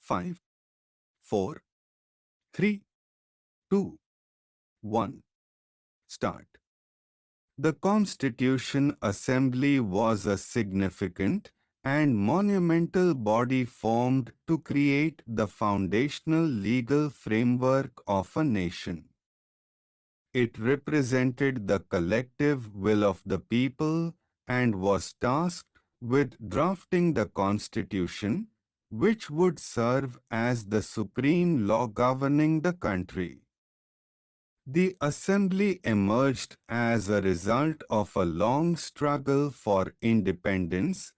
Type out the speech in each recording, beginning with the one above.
5, 4, 3, 2, 1. Start. The Constitution Assembly was a significant and monumental body formed to create the foundational legal framework of a nation. It represented the collective will of the people and was tasked with drafting the Constitution, which would serve as the supreme law governing the country. The Assembly emerged as a result of a long struggle for independence,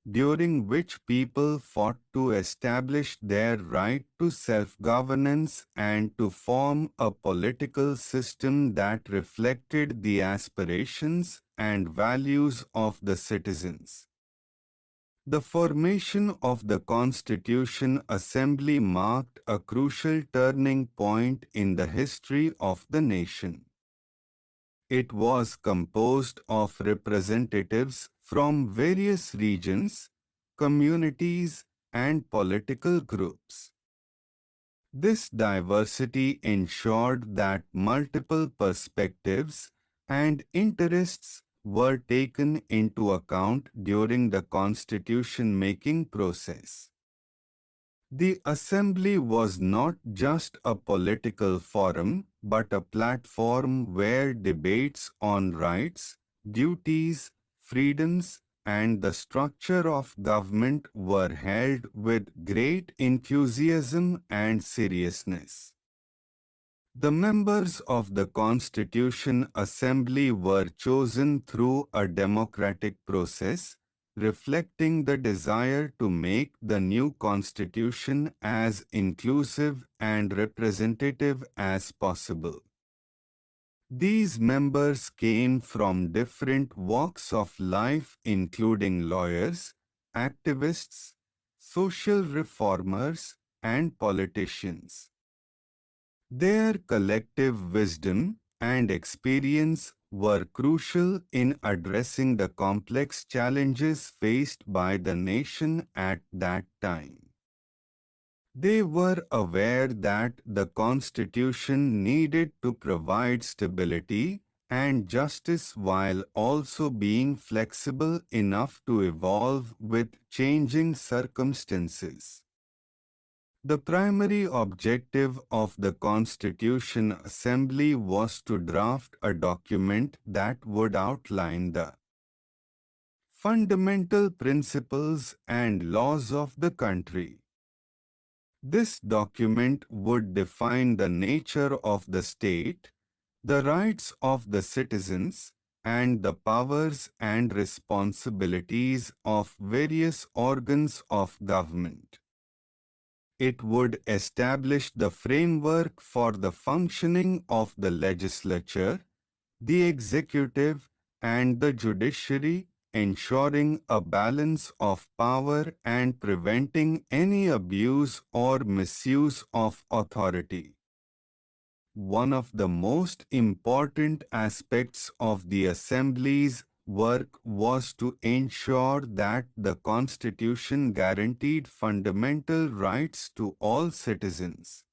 during which people fought to establish their right to self-governance and to form a political system that reflected the aspirations and values of the citizens. The formation of the Constitution Assembly marked a crucial turning point in the history of the nation. It was composed of representatives from various regions, communities, and political groups. This diversity ensured that multiple perspectives and interests were taken into account during the constitution-making process. The Assembly was not just a political forum, but a platform where debates on rights, duties, freedoms, and the structure of government were held with great enthusiasm and seriousness. The members of the Constitution Assembly were chosen through a democratic process, reflecting the desire to make the new constitution as inclusive and representative as possible. These members came from different walks of life, including lawyers, activists, social reformers, and politicians. Their collective wisdom and experience were crucial in addressing the complex challenges faced by the nation at that time. They were aware that the Constitution needed to provide stability and justice while also being flexible enough to evolve with changing circumstances. The primary objective of the Constitution Assembly was to draft a document that would outline the fundamental principles and laws of the country. This document would define the nature of the state, the rights of the citizens, and the powers and responsibilities of various organs of government. It would establish the framework for the functioning of the legislature, the executive, and the judiciary, ensuring a balance of power and preventing any abuse or misuse of authority. One of the most important aspects of the Assembly's work was to ensure that the Constitution guaranteed fundamental rights to all citizens.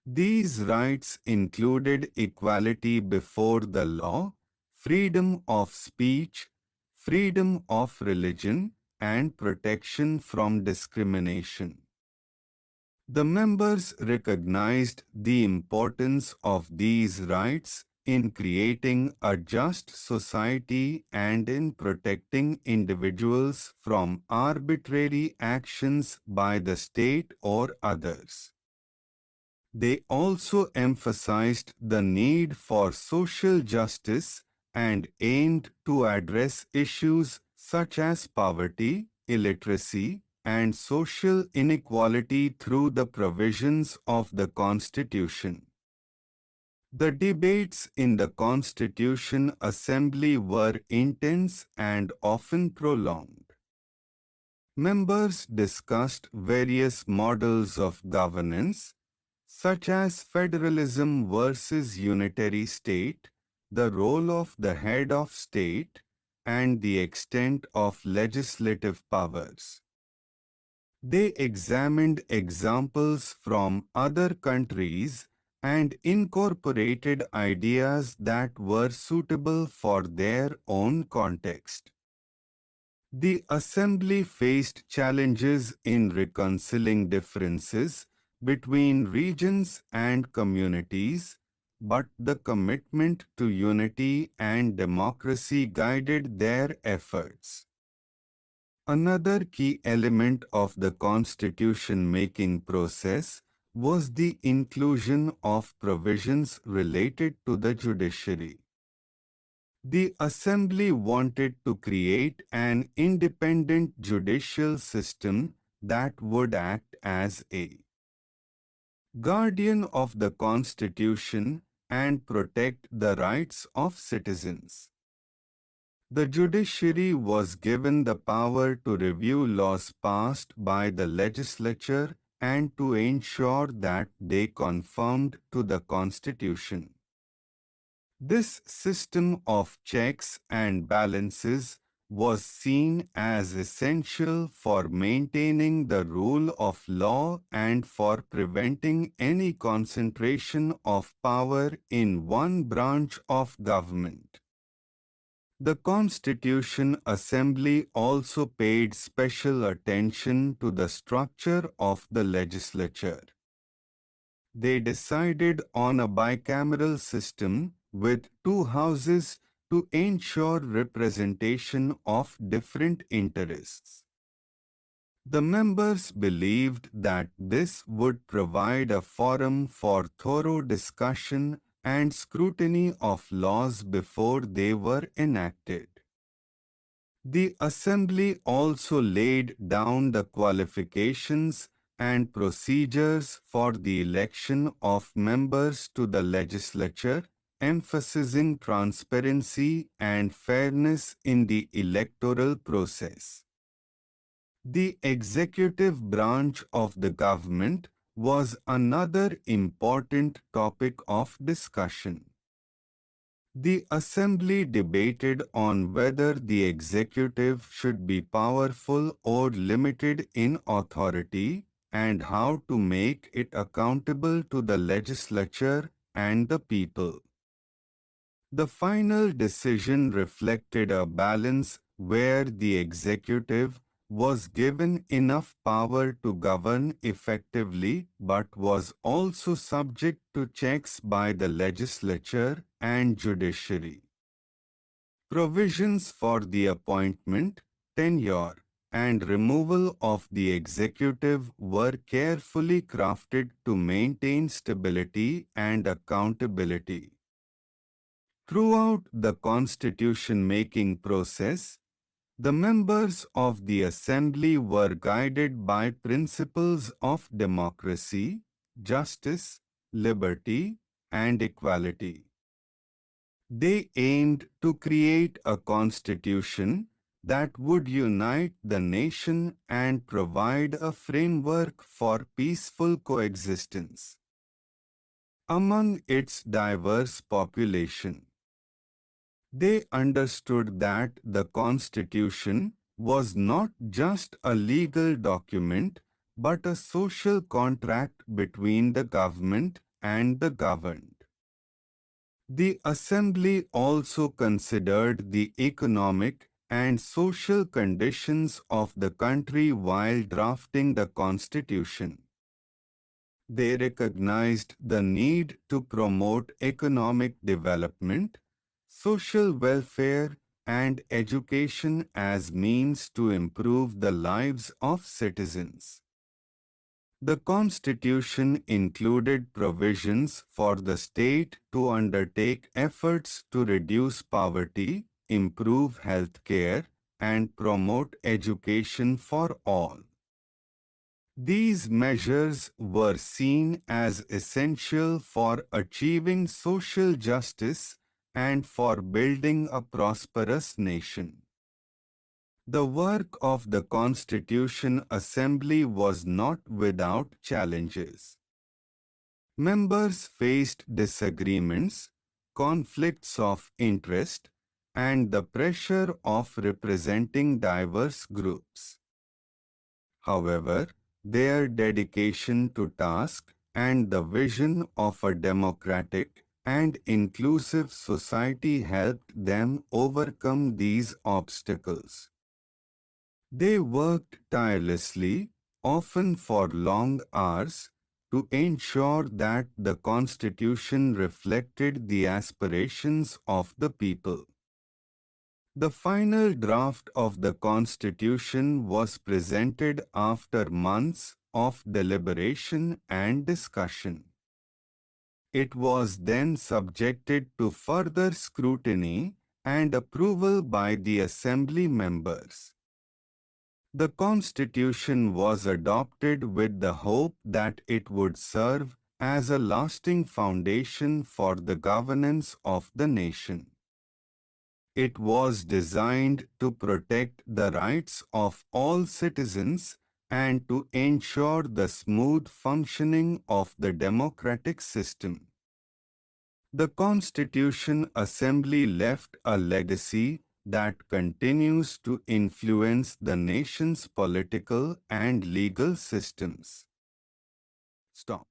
These rights included equality before the law, freedom of speech, freedom of religion, and protection from discrimination. The members recognized the importance of these rights in creating a just society and in protecting individuals from arbitrary actions by the state or others. They also emphasized the need for social justice and aimed to address issues such as poverty, illiteracy, and social inequality through the provisions of the Constitution. The debates in the Constitution Assembly were intense and often prolonged. Members discussed various models of governance, such as federalism versus unitary state, the role of the head of state, and the extent of legislative powers. They examined examples from other countries and incorporated ideas that were suitable for their own context. The Assembly faced challenges in reconciling differences between regions and communities, but the commitment to unity and democracy guided their efforts. Another key element of the constitution-making process was the inclusion of provisions related to the judiciary. The Assembly wanted to create an independent judicial system that would act as a guardian of the Constitution and protect the rights of citizens. The judiciary was given the power to review laws passed by the legislature and to ensure that they conformed to the Constitution. This system of checks and balances was seen as essential for maintaining the rule of law and for preventing any concentration of power in one branch of government. The Constitution Assembly also paid special attention to the structure of the legislature. They decided on a bicameral system with two houses to ensure representation of different interests. The members believed that this would provide a forum for thorough discussion and scrutiny of laws before they were enacted. The Assembly also laid down the qualifications and procedures for the election of members to the legislature, emphasizing transparency and fairness in the electoral process. The executive branch of the government was another important topic of discussion. The Assembly debated on whether the executive should be powerful or limited in authority and how to make it accountable to the legislature and the people. The final decision reflected a balance where the executive was given enough power to govern effectively but was also subject to checks by the legislature and judiciary. Provisions for the appointment, tenure, and removal of the executive were carefully crafted to maintain stability and accountability. Throughout the constitution-making process, the members of the Assembly were guided by principles of democracy, justice, liberty, and equality. They aimed to create a constitution that would unite the nation and provide a framework for peaceful coexistence among its diverse population. They understood that the Constitution was not just a legal document but a social contract between the government and the governed. The Assembly also considered the economic and social conditions of the country while drafting the Constitution. They recognized the need to promote economic development, social welfare, and education as means to improve the lives of citizens. The Constitution included provisions for the state to undertake efforts to reduce poverty, improve health care, and promote education for all. These measures were seen as essential for achieving social justice and for building a prosperous nation. The work of the Constitution Assembly was not without challenges. Members faced disagreements, conflicts of interest, and the pressure of representing diverse groups. However, their dedication to task and the vision of a democratic and inclusive society helped them overcome these obstacles. They worked tirelessly, often for long hours, to ensure that the Constitution reflected the aspirations of the people. The final draft of the Constitution was presented after months of deliberation and discussion. It was then subjected to further scrutiny and approval by the Assembly members. The Constitution was adopted with the hope that it would serve as a lasting foundation for the governance of the nation. It was designed to protect the rights of all citizens and to ensure the smooth functioning of the democratic system. The Constitution Assembly left a legacy that continues to influence the nation's political and legal systems. Stop.